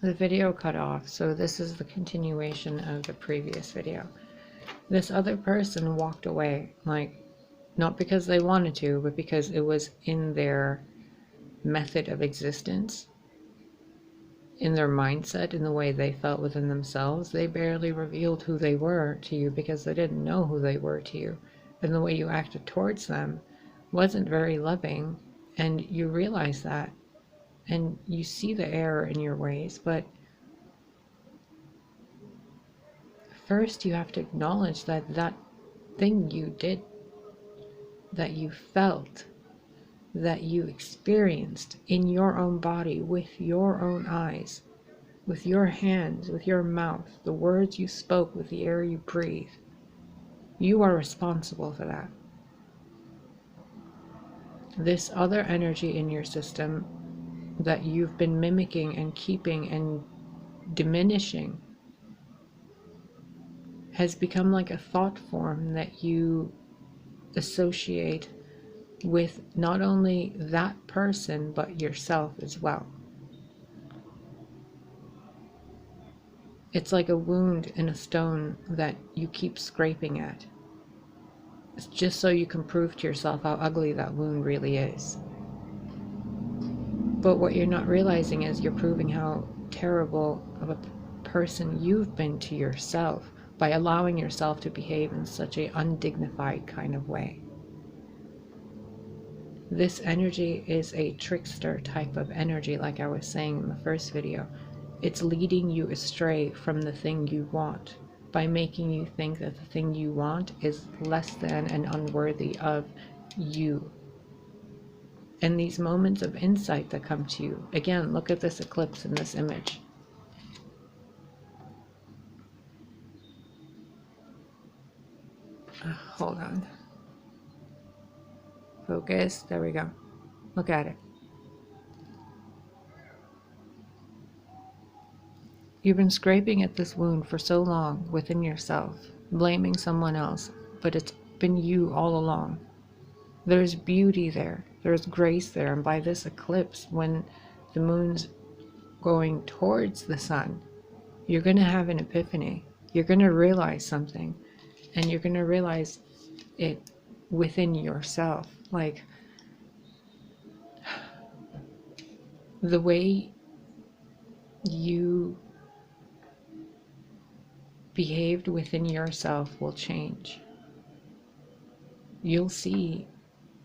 The video cut off, so this is the continuation of the previous video. This other person walked away, like, not because they wanted to, but because it was in their method of existence, in their mindset, in the way they felt within themselves. They barely revealed who they were to you because they didn't know who they were to you. And the way you acted towards them wasn't very loving, and you realize that, and you see the error in your ways. But first you have to acknowledge that that thing you did, that you felt, that you experienced in your own body, with your own eyes, with your hands, with your mouth, the words you spoke, with the air you breathe, you are responsible for that. This other energy in your system that you've been mimicking and keeping and diminishing has become like a thought form that you associate with not only that person but yourself as well. It's like a wound in a stone that you keep scraping at. It's just so you can prove to yourself how ugly that wound really is. But what you're not realizing is you're proving how terrible of a person you've been to yourself by allowing yourself to behave in such an undignified kind of way. This energy is a trickster type of energy, like I was saying in the first video. It's leading you astray from the thing you want by making you think that the thing you want is less than and unworthy of you. And these moments of insight that come to you, again, look at this eclipse in this image. Hold on. Focus. There we go. Look at it. You've been scraping at this wound for so long within yourself, blaming someone else, but it's been you all along. There's beauty there. There's grace there. And by this eclipse, when the moon's going towards the sun, you're going to have an epiphany. You're going to realize something. And you're going to realize it within yourself. Like, the way you behaved within yourself will change. You'll see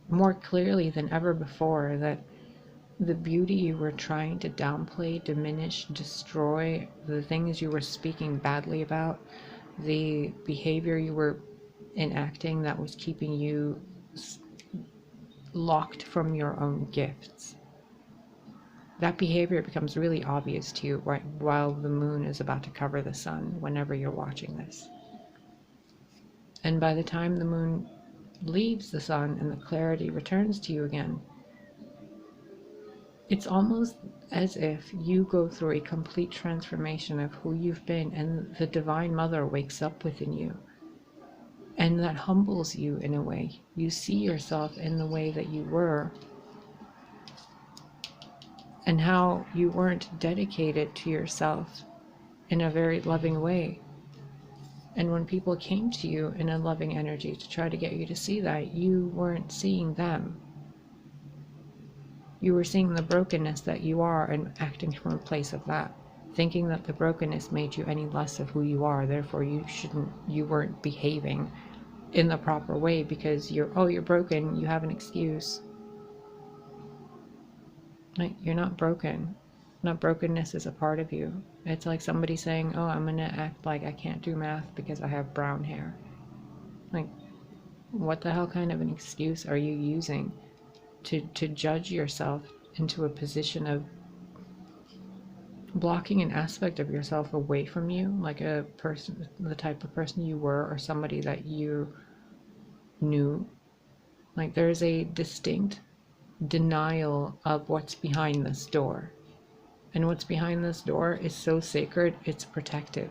more clearly than ever before that the beauty you were trying to downplay, diminish, destroy, the things you were speaking badly about, the behavior you were enacting that was keeping you locked from your own gifts, that behavior becomes really obvious to you right while the moon is about to cover the sun, whenever you're watching this. And by the time the moon leaves the sun and the clarity returns to you again, it's almost as if you go through a complete transformation of who you've been, and the Divine Mother wakes up within you. And that humbles you in a way. You see yourself in the way that you were, and how you weren't dedicated to yourself in a very loving way. And when people came to you in a loving energy to try to get you to see that, you weren't seeing them. You were seeing the brokenness that you are and acting from a place of that, thinking that the brokenness made you any less of who you are. Therefore, you weren't behaving in the proper way because you're broken, you have an excuse. Like, you're not broken. Not brokenness is a part of you. It's like somebody saying, oh, I'm gonna act like I can't do math because I have brown hair. Like, what the hell kind of an excuse are you using to judge yourself into a position of blocking an aspect of yourself away from you, like a person, the type of person you were, or somebody that you knew? Like, there's a distinct denial of what's behind this door. And what's behind this door is so sacred, it's protected.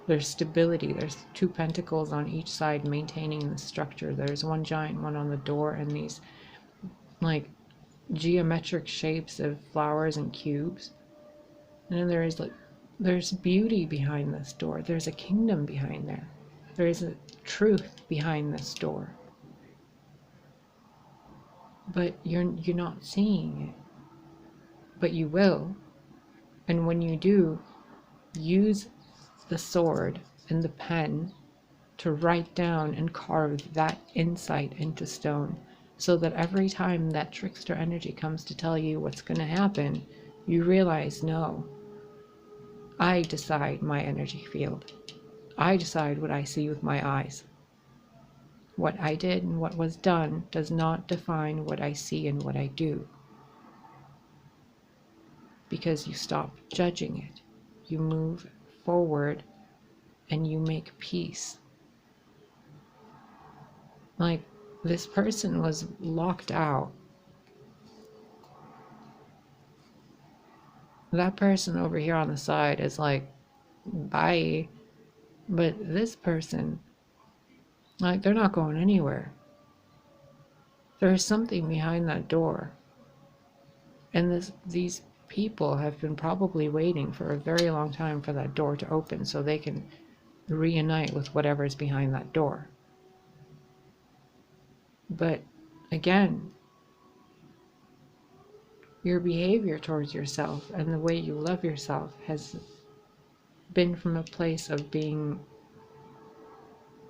There's stability. There's two pentacles on each side maintaining the structure. There's one giant one on the door, and these like geometric shapes of flowers and cubes. And then there's beauty behind this door. There's a kingdom behind there. There's a truth behind this door. But you're not seeing it. But you will. And when you do, use the sword and the pen to write down and carve that insight into stone, so that every time that trickster energy comes to tell you what's going to happen, you realize, no, I decide my energy field. I decide what I see with my eyes. What I did and what was done does not define what I see and what I do. Because you stop judging it. You move forward and you make peace. Like, this person was locked out. That person over here on the side is like, bye. But this person, like, they're not going anywhere. There's something behind that door. And these people have been probably waiting for a very long time for that door to open so they can reunite with whatever's behind that door. But again, your behavior towards yourself and the way you love yourself has been from a place of being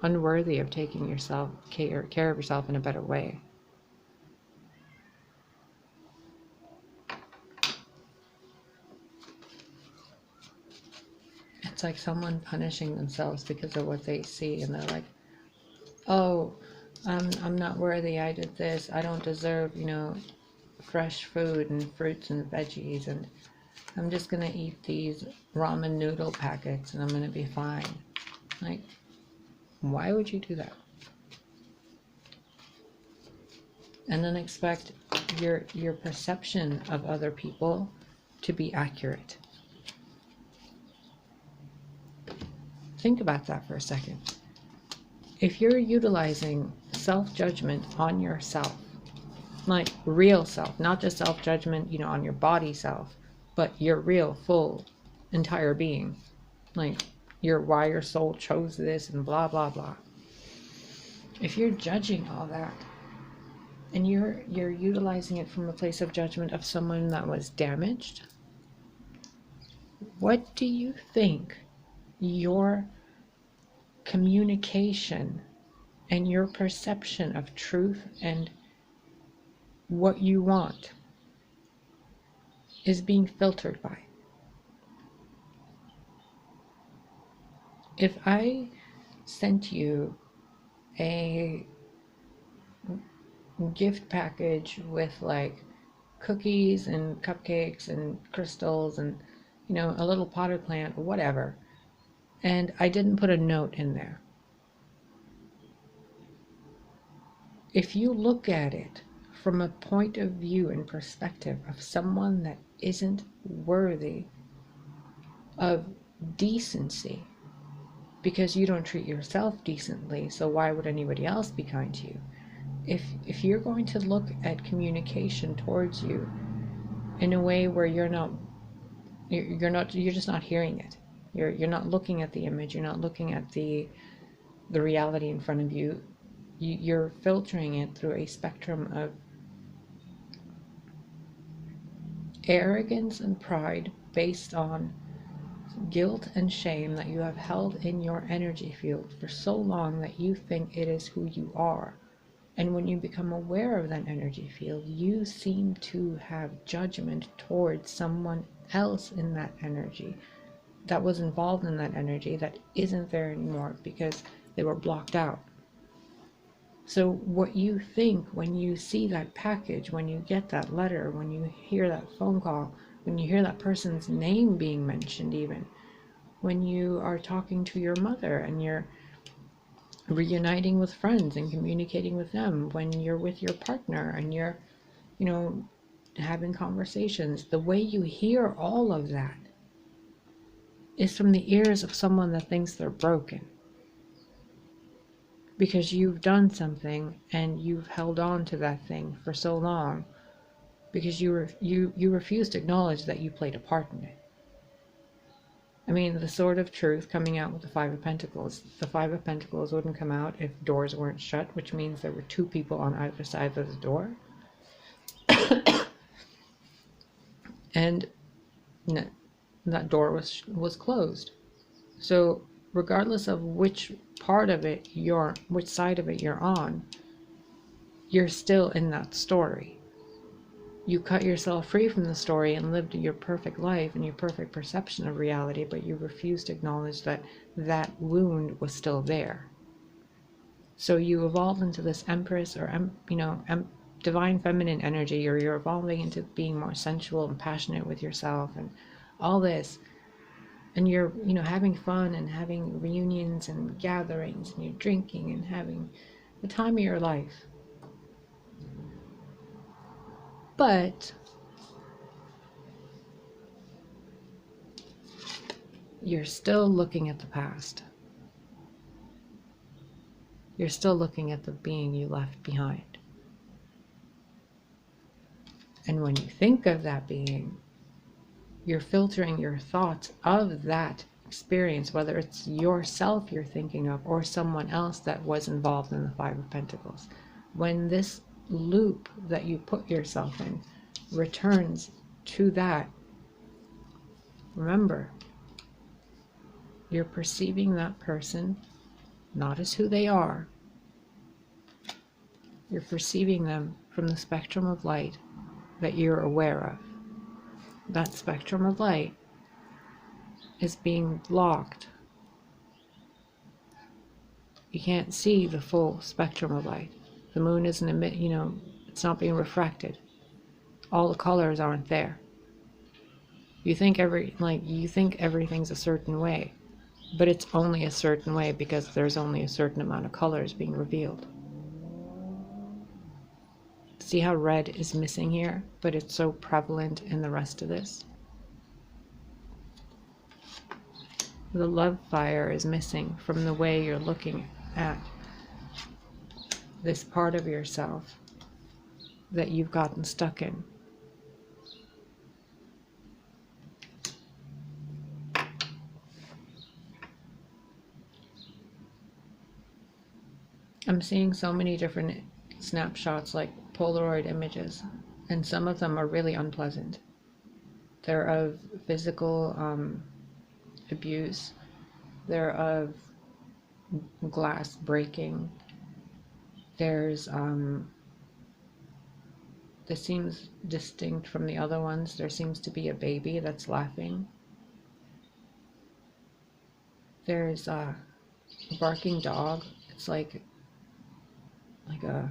unworthy of taking yourself care of yourself in a better way. It's like someone punishing themselves because of what they see, and they're like, oh, I'm not worthy, I did this, I don't deserve, fresh food and fruits and veggies, and I'm just gonna eat these ramen noodle packets and I'm gonna be fine. Like, why would you do that? And then expect your perception of other people to be accurate. Think about that for a second. If you're utilizing self-judgment on yourself, like real self, not just self-judgment, on your body self, but your real, full, entire being, like why your soul chose this and blah, blah, blah. If you're judging all that, and you're utilizing it from a place of judgment of someone that was damaged, what do you think your communication and your perception of truth and what you want is being filtered by? If I sent you a gift package with like cookies and cupcakes and crystals and a little potted plant or whatever, and I didn't put a note in there, if you look at it from a point of view and perspective of someone that isn't worthy of decency, because you don't treat yourself decently, so why would anybody else be kind to you? If you're going to look at communication towards you in a way where you're just not hearing it, you're not looking at the image, you're not looking at the reality in front of you, you're filtering it through a spectrum of arrogance and pride based on guilt and shame that you have held in your energy field for so long that you think it is who you are. And when you become aware of that energy field, you seem to have judgment towards someone else in that energy that was involved in that energy that isn't there anymore because they were blocked out. So what you think when you see that package, when you get that letter, when you hear that phone call, when you hear that person's name being mentioned, even when you are talking to your mother and you're reuniting with friends and communicating with them, when you're with your partner and you're, having conversations, the way you hear all of that is from the ears of someone that thinks they're broken. Because you've done something and you've held on to that thing for so long because you refuse to acknowledge that you played a part in it. mean, the Sword of Truth coming out with the Five of Pentacles. The Five of Pentacles wouldn't come out if doors weren't shut, which means there were two people on either side of the door. And that door was closed. So regardless of which part of it which side of it you're on, you're still in that story. You cut yourself free from the story and lived your perfect life and your perfect perception of reality, but you refused to acknowledge that that wound was still there. So you evolved into this Empress, or divine feminine energy, or you're evolving into being more sensual and passionate with yourself and all this. And you're, having fun and having reunions and gatherings, and you're drinking and having the time of your life. But you're still looking at the past. You're still looking at the being you left behind. And when you think of that being, you're filtering your thoughts of that experience, whether it's yourself you're thinking of or someone else that was involved in the Five of Pentacles. When this loop that you put yourself in returns to that, remember, you're perceiving that person not as who they are. You're perceiving them from the spectrum of light that you're aware of. That spectrum of light is being blocked. You can't see the full spectrum of light. The moon isn't it's not being refracted. All the colors aren't there. You think everything's a certain way, but it's only a certain way because there's only a certain amount of colors being revealed. See how red is missing here, but it's so prevalent in the rest of this? The love fire is missing from the way you're looking at this part of yourself that you've gotten stuck in. I'm seeing so many different snapshots, like Polaroid images, and some of them are really unpleasant. They're of physical abuse. They're of glass breaking. There's this seems distinct from the other ones. There seems to be a baby that's laughing. There's a barking dog. It's like a,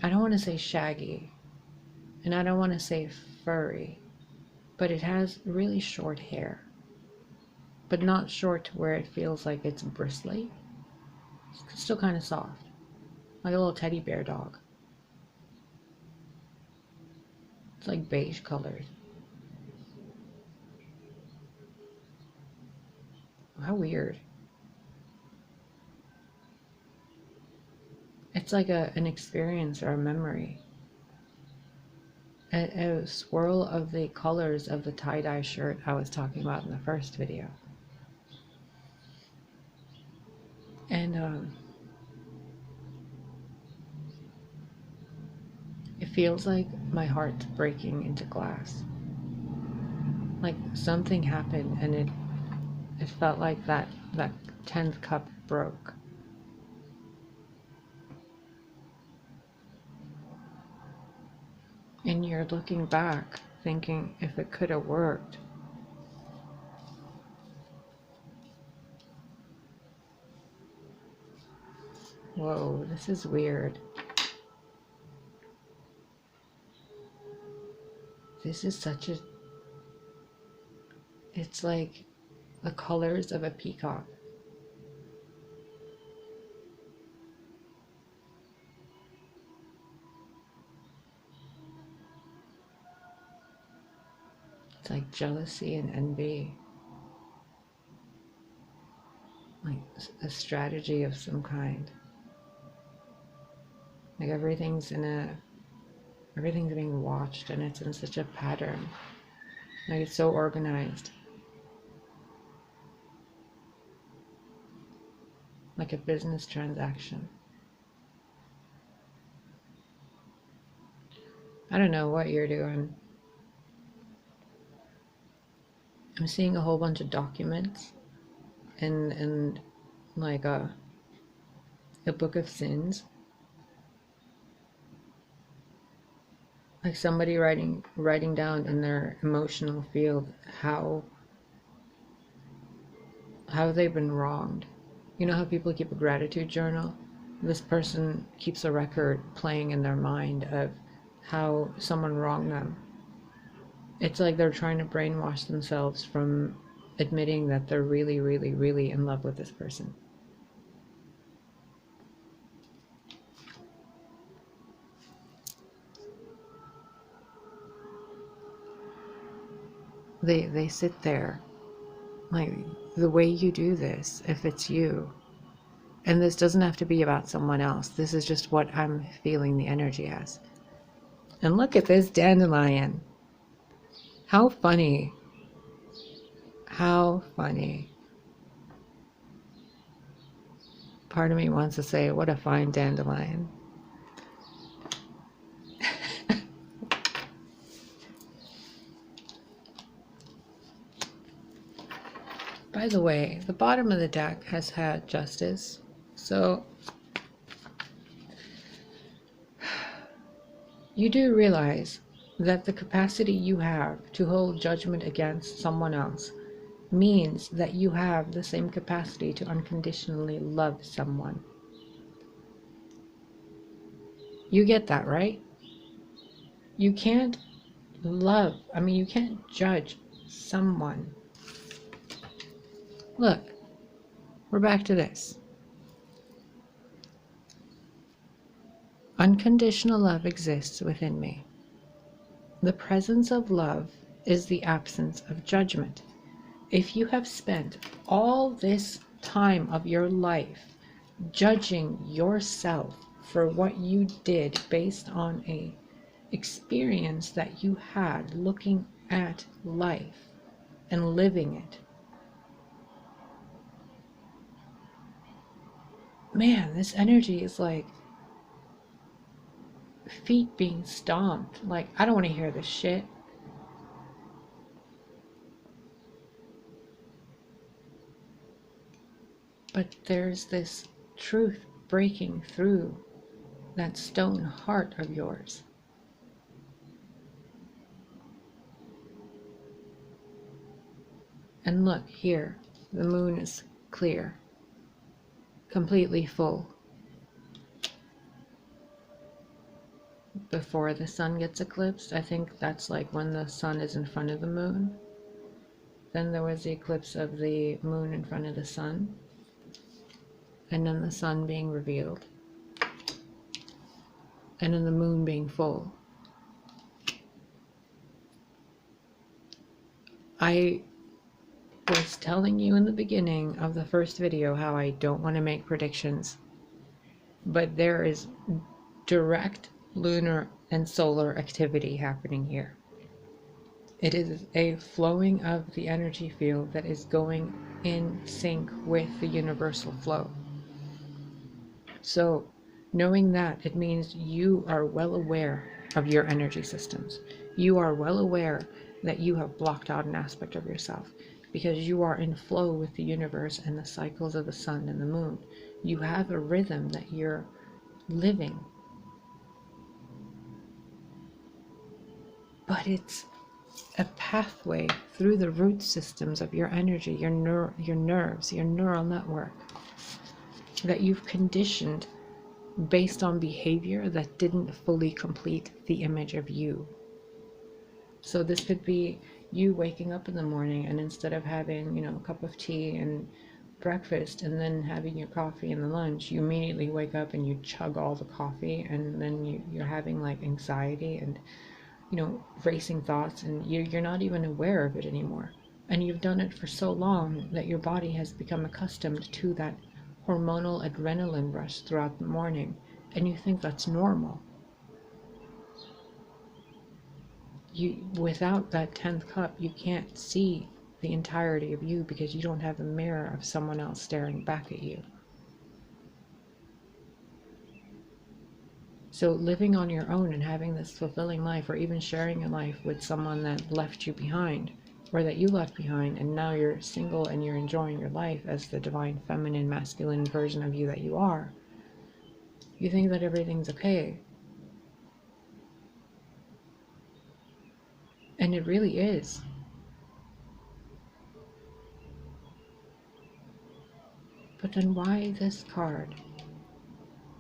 I don't want to say shaggy, and I don't want to say furry, but it has really short hair, but not short to where it feels like it's bristly. It's still kind of soft, like a little teddy bear dog. It's like beige colored. How weird. It's like an experience or a memory. A swirl of the colors of the tie-dye shirt I was talking about in the first video. And it feels like my heart's breaking into glass. Like something happened and it felt like that 10th cup broke. And you're looking back, thinking if it could have worked. Whoa, this is weird. This is it's like the colors of a peacock. It's like jealousy and envy. Like a strategy of some kind. Like everything's being watched and it's in such a pattern. Like, it's so organized. Like a business transaction. I don't know what you're doing. I'm seeing a whole bunch of documents and like a book of sins. Like somebody writing down in their emotional field how they've been wronged. You know how people keep a gratitude journal? This person keeps a record playing in their mind of how someone wronged them. It's like they're trying to brainwash themselves from admitting that they're really, really, really in love with this person. They sit there, like, the way you do this, if it's you, and this doesn't have to be about someone else, this is just what I'm feeling the energy as. And look at this dandelion. How funny. How funny. Part of me wants to say, what a fine dandelion. By the way, the bottom of the deck has had justice. So you do realize that the capacity you have to hold judgment against someone else means that you have the same capacity to unconditionally love someone. You get that, right? You can't you can't judge someone. Look, we're back to this. Unconditional love exists within me. The presence of love is the absence of judgment. If you have spent all this time of your life judging yourself for what you did based on a experience that you had looking at life and living it, man, this energy is like feet being stomped. Like, I don't want to hear this shit. But there's this truth breaking through that stone heart of yours. And look here, the moon is clear, completely full. Before the sun gets eclipsed, I think that's like when the sun is in front of the moon. Then there was the eclipse of the moon in front of the sun, and then the sun being revealed, and then the moon being full. I was telling you in the beginning of the first video how I don't want to make predictions, but there is direct lunar and solar activity happening here. It is a flowing of the energy field that is going in sync with the universal flow. So knowing that, it means you are well aware of your energy systems. You are well aware that you have blocked out an aspect of yourself because you are in flow with the universe and the cycles of the sun and the moon. You have a rhythm that you're living. But it's a pathway through the root systems of your energy, your nerves, your neural network that you've conditioned based on behavior that didn't fully complete the image of you. So this could be you waking up in the morning and instead of having, a cup of tea and breakfast and then having your coffee and the lunch, you immediately wake up and you chug all the coffee, and then you're having like anxiety and racing thoughts, and you're not even aware of it anymore. And you've done it for so long that your body has become accustomed to that hormonal adrenaline rush throughout the morning, and you think that's normal. without that 10th cup, you can't see the entirety of you because you don't have a mirror of someone else staring back at you. So living on your own and having this fulfilling life, or even sharing your life with someone that left you behind, or that you left behind, and now you're single and you're enjoying your life as the divine feminine masculine version of you that you are, you think that everything's okay. And it really is. But then why this card?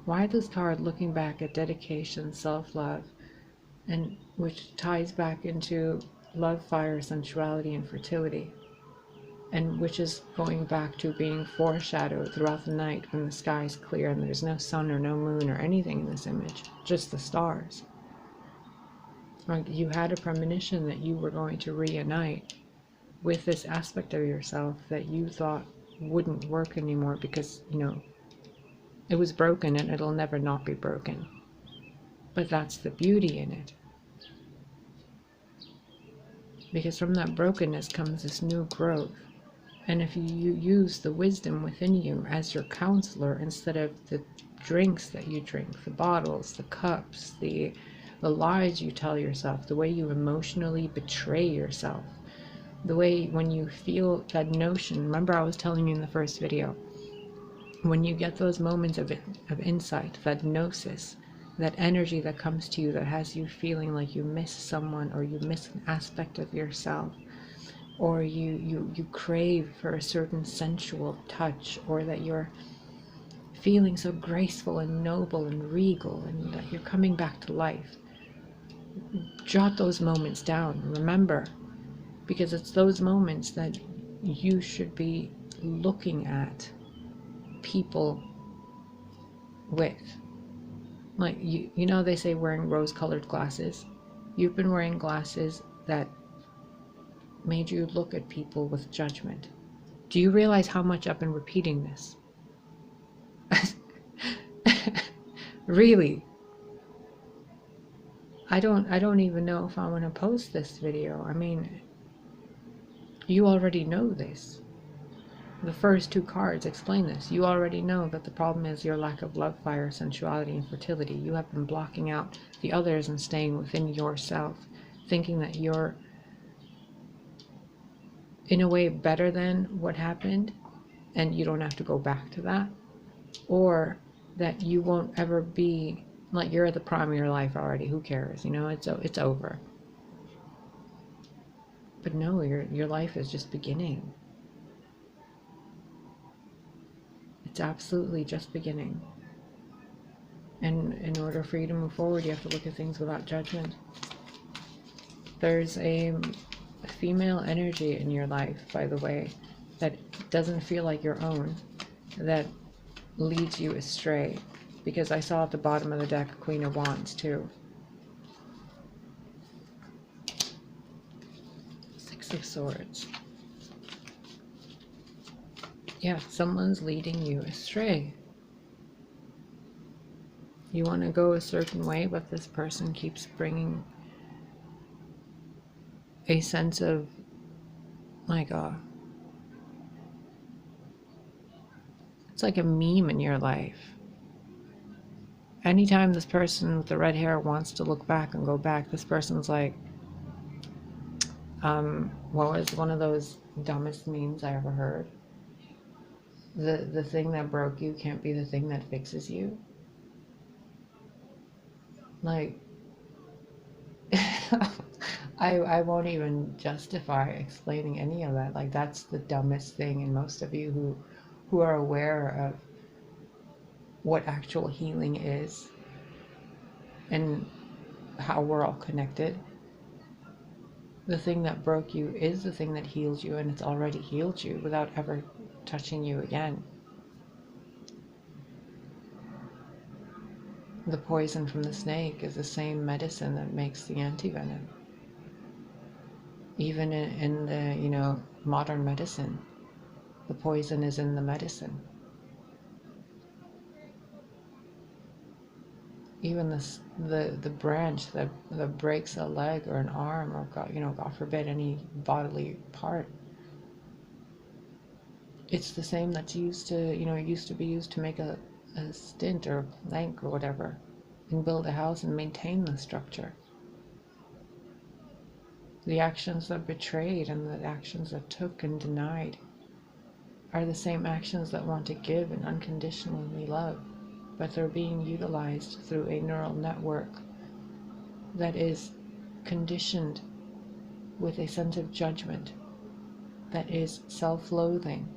Why this card looking back at dedication, self-love, and which ties back into love, fire, sensuality, and fertility, and which is going back to being foreshadowed throughout the night when the sky is clear and there's no sun or no moon or anything in this image, just the stars. Like you had a premonition that you were going to reunite with this aspect of yourself that you thought wouldn't work anymore because, you know, it was broken and it'll never not be broken. But that's the beauty in it. Because from that brokenness comes this new growth. And if you use the wisdom within you as your counselor instead of the drinks that you drink, the bottles, the cups, the lies you tell yourself, the way you emotionally betray yourself, the way when you feel that notion, remember I was telling you in the first video, when you get those moments of insight, that gnosis, that energy that comes to you that has you feeling like you miss someone or you miss an aspect of yourself, or you crave for a certain sensual touch, or that you're feeling so graceful and noble and regal and that you're coming back to life, jot those moments down. Remember, because it's those moments that you should be looking at people with. Like, you know, they say wearing rose-colored glasses. You've been wearing glasses that made you look at people with judgment. Do you realize how much I've been repeating this? Really? I don't even know if I want to post this video. I mean, you already know this. The first two cards explain this. You already know that the problem is your lack of love, fire, sensuality, and fertility. You have been blocking out the others and staying within yourself, thinking that you're in a way better than what happened and you don't have to go back to that, or that you won't ever be, like, you're at the prime of your life already, who cares, you know, it's over. But no, your life is just beginning. It's absolutely just beginning. And in order for you to move forward, you have to look at things without judgment. There's a female energy in your life, by the way, that doesn't feel like your own, that leads you astray. Because I saw at the bottom of the deck Queen of Wands too. Six of Swords. Yeah, someone's leading you astray. You want to go a certain way, but this person keeps bringing a sense of, like, it's like a meme in your life. Anytime this person with the red hair wants to look back and go back, this person's like, what was one of those dumbest memes I ever heard? The thing that broke you can't be the thing that fixes you. Like, I won't even justify explaining any of that. Like, that's the dumbest thing, and most of you who are aware of what actual healing is and how we're all connected, the thing that broke you is the thing that heals you, and it's already healed you without ever touching you again. The poison from the snake is the same medicine that makes the antivenom. Even in the, you know, modern medicine, the poison is in the medicine. even the branch that breaks a leg or an arm, or God forbid, any bodily part. It's the same that's used to be used to make a stint or a plank or whatever, and build a house and maintain the structure. The actions that betrayed and the actions that took and denied are the same actions that want to give and unconditionally love, but they're being utilized through a neural network that is conditioned with a sense of judgment, that is self-loathing.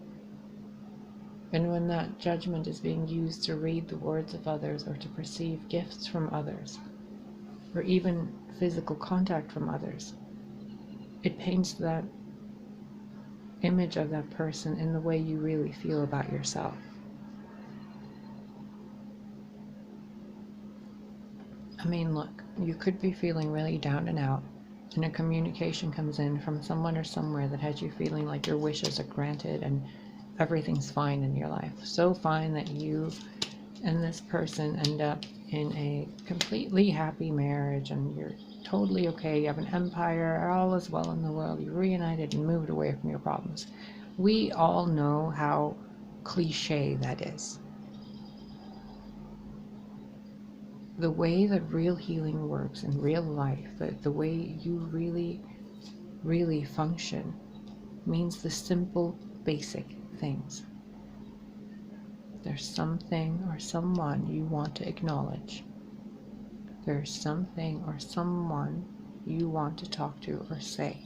And when that judgment is being used to read the words of others, or to perceive gifts from others, or even physical contact from others, it paints that image of that person in the way you really feel about yourself. I mean, look, you could be feeling really down and out, and a communication comes in from someone or somewhere that has you feeling like your wishes are granted and everything's fine in your life. So fine that you and this person end up in a completely happy marriage, and you're totally okay. You have an empire, all is well in the world. You're reunited and moved away from your problems. We all know how cliche that is. The way that real healing works in real life, the way you really function, means the simple, basic things. There's something or someone you want to acknowledge. There's something or someone you want to talk to or say.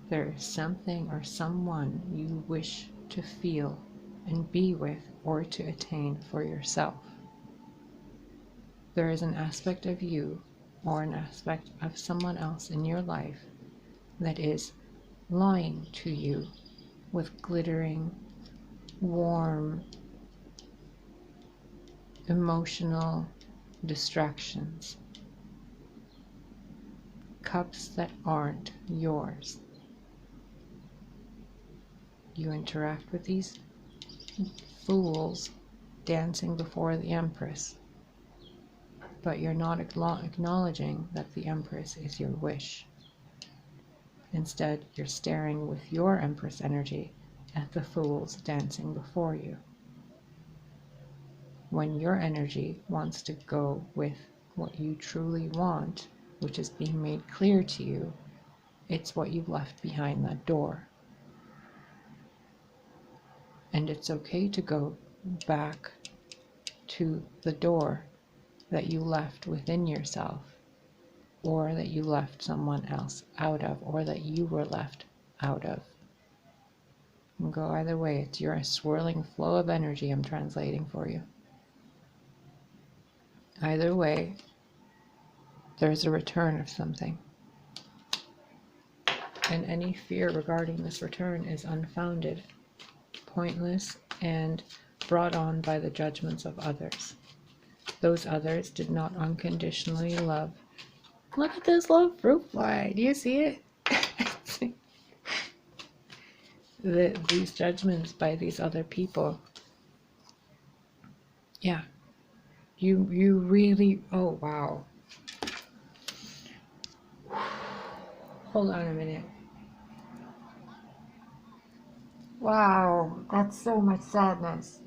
There is something or someone you wish to feel and be with, or to attain for yourself. There is an aspect of you or an aspect of someone else in your life that is lying to you with glittering, warm, emotional distractions, cups that aren't yours. You interact with these fools dancing before the Empress, but you're not acknowledging that the Empress is your wish. Instead, you're staring with your Empress energy at the fools dancing before you. When your energy wants to go with what you truly want, which is being made clear to you, it's what you've left behind that door. And it's okay to go back to the door that you left within yourself, or that you left someone else out of, or that you were left out of. And go either way. It's your swirling flow of energy I'm translating for you. Either way, there's a return of something. And any fear regarding this return is unfounded, pointless, and brought on by the judgments of others. Those others did not unconditionally love. Look at this little fruit fly. Do you see it? These judgments by these other people. Yeah. You really, oh wow. Hold on a minute. Wow, that's so much sadness.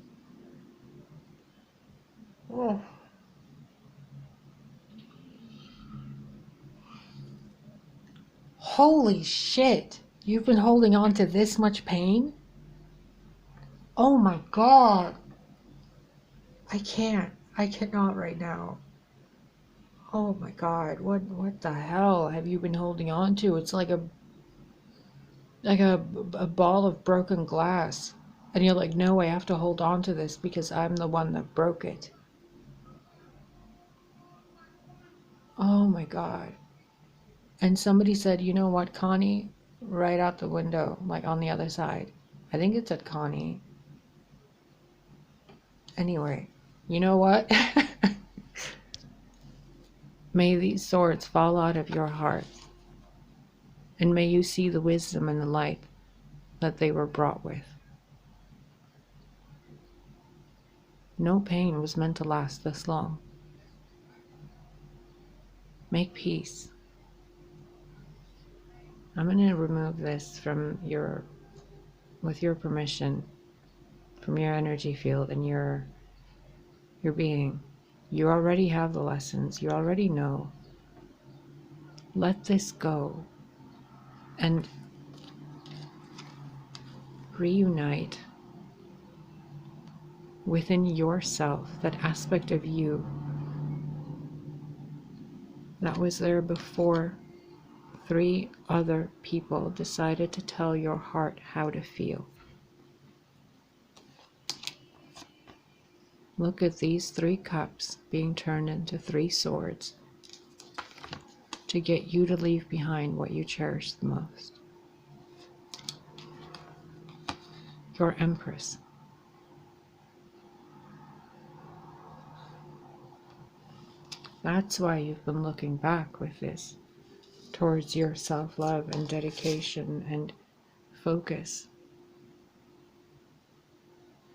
Oh. Holy shit. You've been holding on to this much pain? Oh my God. I cannot right now. Oh my God, what the hell have you been holding on to? It's like a ball of broken glass. And you're like, no, I have to hold on to this because I'm the one that broke it. Oh my God. And somebody said, you know what, Connie? Right out the window, like on the other side. I think it said Connie. Anyway, you know what? May these swords fall out of your heart, and may you see the wisdom and the light that they were brought with. No pain was meant to last this long. Make peace. I'm going to remove this from with your permission, from your energy field and your being. You already have the lessons. You already know. Let this go and reunite within yourself, that aspect of you that was there before 3 other people decided to tell your heart how to feel. Look at these 3 cups being turned into 3 swords to get you to leave behind what you cherish the most. Your Empress. That's why you've been looking back with this towards your self-love and dedication and focus,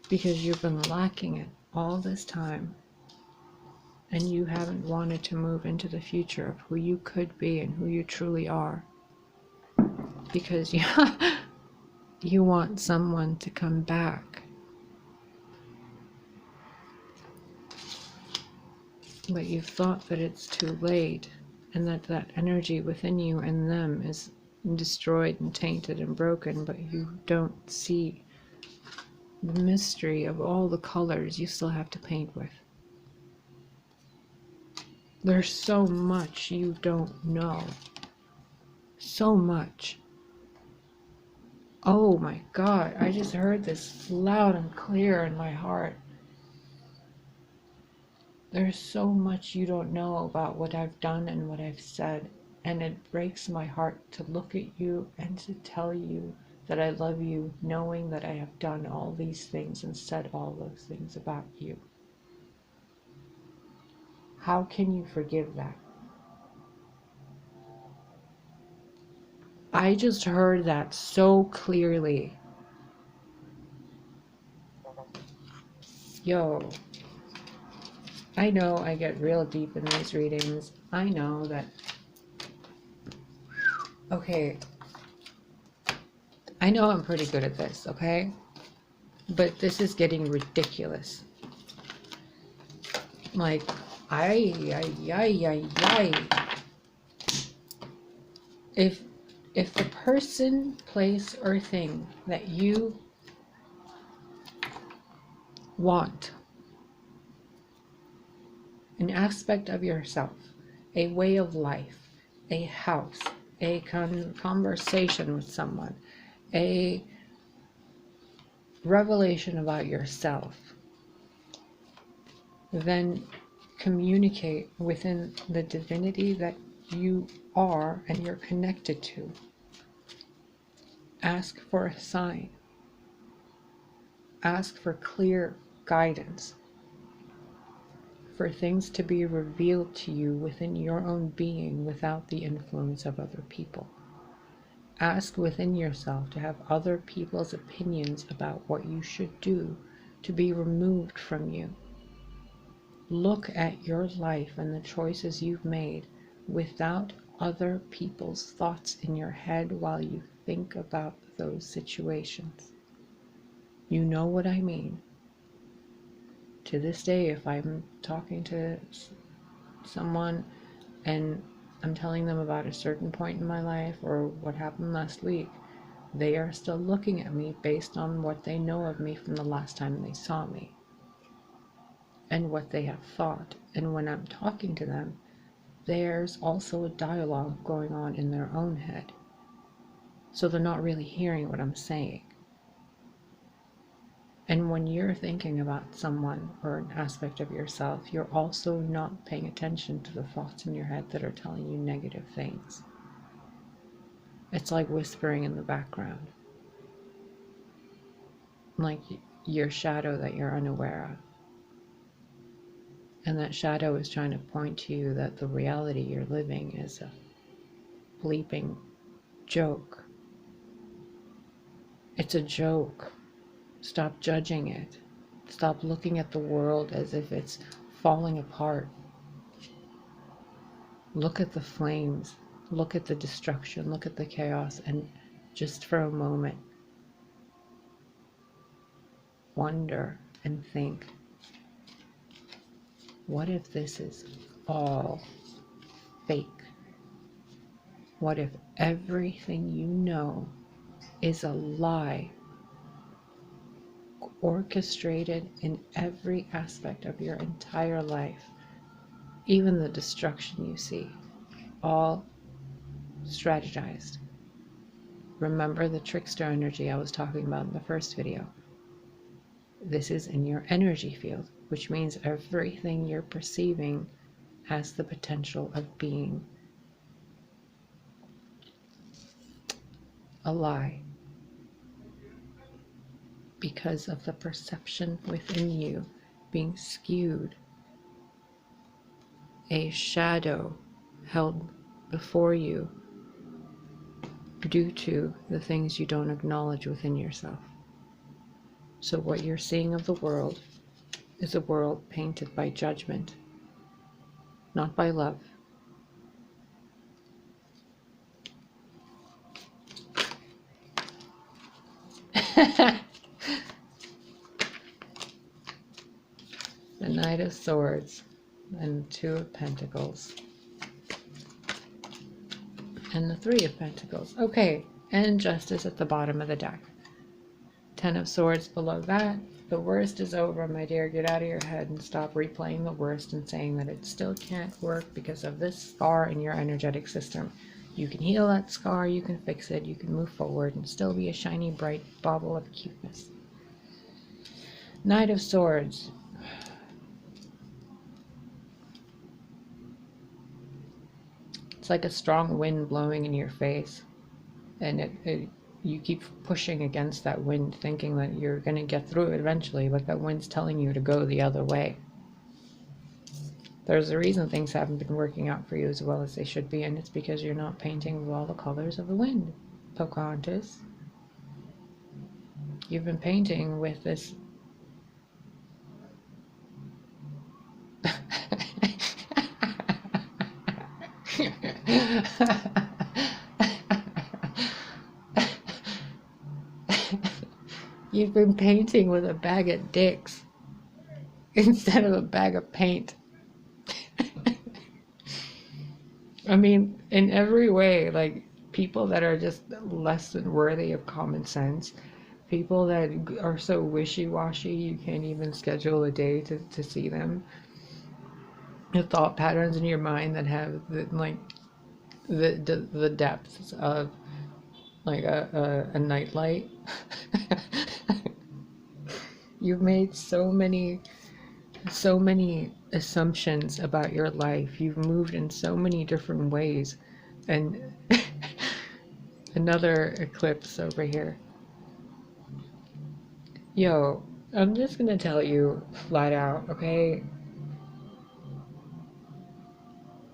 because you've been lacking it all this time and you haven't wanted to move into the future of who you could be and who you truly are, because you want someone to come back, but you've thought that it's too late and that energy within you and them is destroyed and tainted and broken, but you don't see the mystery of all the colors you still have to paint with. There's so much you don't know. So much. Oh my God, I just heard this loud and clear in my heart. There's so much you don't know about what I've done and what I've said, and it breaks my heart to look at you and to tell you that I love you, knowing that I have done all these things and said all those things about you. How can you forgive that? I just heard that so clearly. Yo, I know I get real deep in these readings. I know that. Okay. I know I'm pretty good at this, okay? But this is getting ridiculous. Like, If the person, place, or thing that you want, an aspect of yourself, a way of life, a house, a conversation with someone, a revelation about yourself, then communicate within the divinity that you are and you're connected to. Ask for a sign. Ask for clear guidance, for things to be revealed to you within your own being without the influence of other people. Ask within yourself to have other people's opinions about what you should do to be removed from you. Look at your life and the choices you've made without other people's thoughts in your head while you think about those situations. You know what I mean. To this day, if I'm talking to someone and I'm telling them about a certain point in my life or what happened last week, they are still looking at me based on what they know of me from the last time they saw me and what they have thought. And when I'm talking to them, there's also a dialogue going on in their own head. So they're not really hearing what I'm saying. And when you're thinking about someone or an aspect of yourself, you're also not paying attention to the thoughts in your head that are telling you negative things. It's like whispering in the background. Like your shadow that you're unaware of. And that shadow is trying to point to you that the reality you're living is a bleeping joke. It's a joke. Stop judging it. Stop looking at the world as if it's falling apart. Look at the flames, look at the destruction, look at the chaos, and just for a moment, wonder and think, what if this is all fake? What if everything you know is a lie, orchestrated in every aspect of your entire life, even the destruction you see, all strategized? Remember the trickster energy I was talking about in the first video. This is in your energy field, which means everything you're perceiving has the potential of being a lie because of the perception within you being skewed, a shadow held before you due to the things you don't acknowledge within yourself. So what you're seeing of the world is a world painted by judgment, not by love. The Knight of Swords and the Two of Pentacles and the Three of Pentacles. Okay, and Justice at the bottom of the deck. 10 of Swords below that. The worst is over, my dear. Get out of your head and stop replaying the worst and saying that it still can't work because of this scar in your energetic system. You can heal that scar, you can fix it, you can move forward and still be a shiny, bright bauble of cuteness. Knight of Swords. It's like a strong wind blowing in your face, and you keep pushing against that wind thinking that you're going to get through it eventually, but that wind's telling you to go the other way. There's a reason things haven't been working out for you as well as they should be, and it's because you're not painting with all the colors of the wind, Pocahontas. You've been painting with this You've been painting with a bag of dicks instead of a bag of paint. I mean, in every way, like, people that are just less than worthy of common sense, people that are so wishy-washy you can't even schedule a day to see them, the thought patterns in your mind that have the depths of like a nightlight. You've made so many assumptions about your life. You've moved in so many different ways. And another eclipse over here. Yo, I'm just gonna tell you flat out, okay?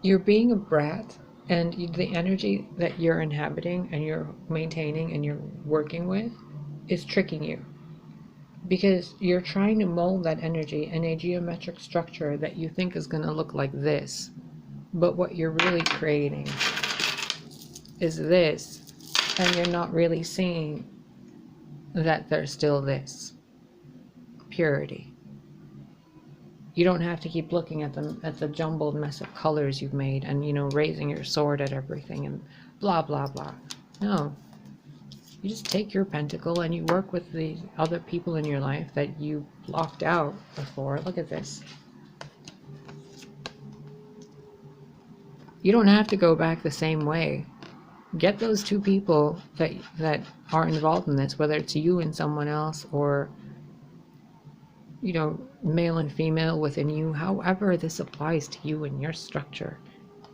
You're being a brat, and the energy that you're inhabiting and you're maintaining and you're working with is tricking you. Because you're trying to mold that energy in a geometric structure that you think is going to look like this. But what you're really creating is this. And you're not really seeing that there's still this. Purity. You don't have to keep looking at the jumbled mess of colors you've made and, you know, raising your sword at everything and blah, blah, blah. No. You just take your pentacle and you work with the other people in your life that you blocked out before. Look at this. You don't have to go back the same way. Get those two people that are involved in this, whether it's you and someone else or, you know, male and female within you, however this applies to you and your structure.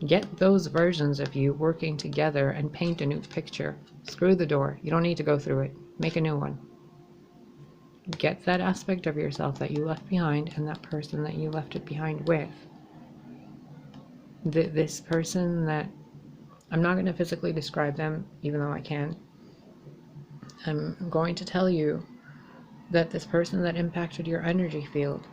Get those versions of you working together and paint a new picture. Screw the door. You don't need to go through it. Make a new one. Get that aspect of yourself that you left behind and that person that you left it behind with. This person that... I'm not going to physically describe them, even though I can. I'm going to tell you that this person that impacted your energy field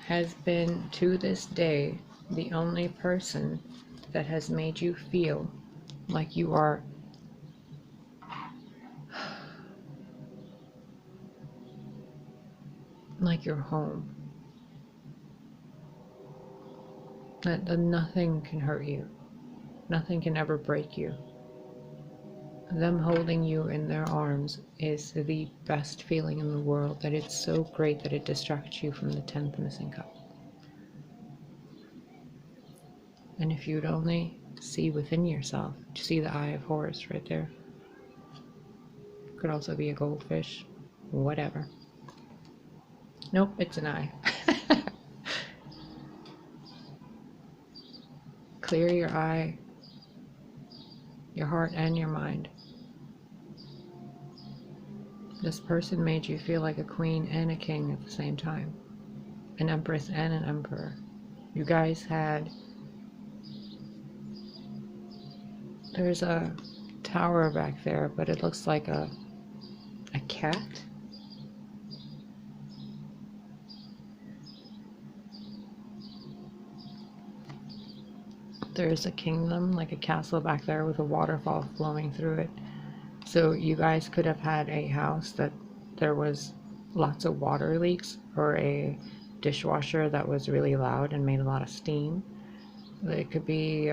has been, to this day, the only person that has made you feel like you are like you're home. That nothing can hurt you. Nothing can ever break you. Them holding you in their arms is the best feeling in the world, that it's so great that it distracts you from the 10th missing cup. And if you'd only see within yourself, see the eye of Horus right there. Could also be a goldfish, whatever. Nope, it's an eye. Clear your eye, your heart, and your mind. This person made you feel like a queen and a king at the same time. An empress and an emperor. You guys had... There's a tower back there, but it looks like a cat. There's a kingdom, like a castle back there with a waterfall flowing through it. So you guys could have had a house that there was lots of water leaks, or a dishwasher that was really loud and made a lot of steam. It could be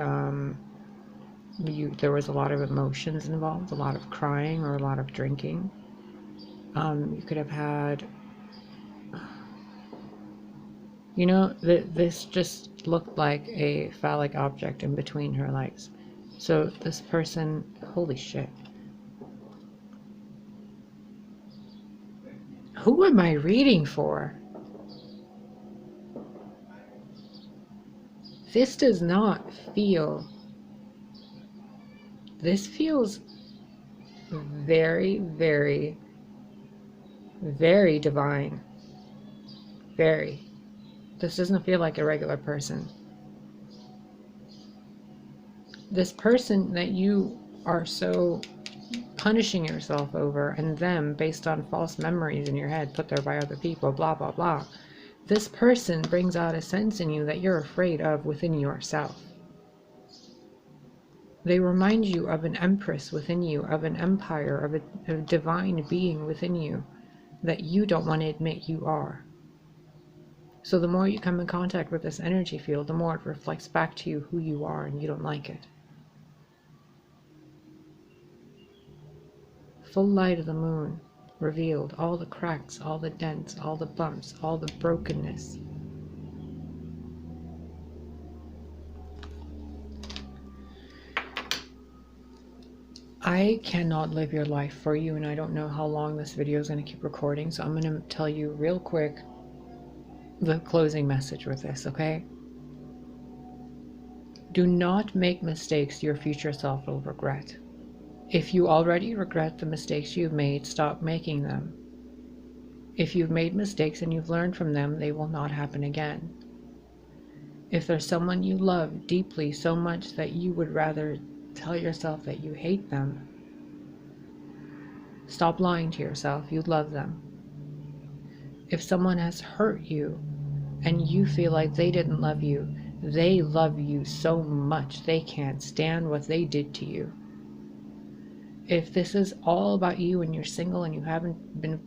there was a lot of emotions involved, a lot of crying or a lot of drinking. You could have had, you know, this just looked like a phallic object in between her legs. So this person, holy shit. Who am I reading for? This does not feel... This feels very, very, very divine. Very. This doesn't feel like a regular person. This person that you are so punishing yourself over, and them based on false memories in your head put there by other people, blah, blah, blah. This person brings out a sense in you that you're afraid of within yourself. They remind you of an empress within you, of an empire, of a divine being within you that you don't want to admit you are. So the more you come in contact with this energy field, the more it reflects back to you who you are, and you don't like it. Full light of the moon revealed all the cracks, all the dents, all the bumps, all the brokenness. I cannot live your life for you, and I don't know how long this video is going to keep recording, so I'm going to tell you real quick the closing message with this, okay? Do not make mistakes your future self will regret. If you already regret the mistakes you've made, stop making them. If you've made mistakes and you've learned from them, they will not happen again. If there's someone you love deeply so much that you would rather tell yourself that you hate them, stop lying to yourself. You love them. If someone has hurt you and you feel like they didn't love you, they love you so much they can't stand what they did to you. If this is all about you and you're single and you haven't been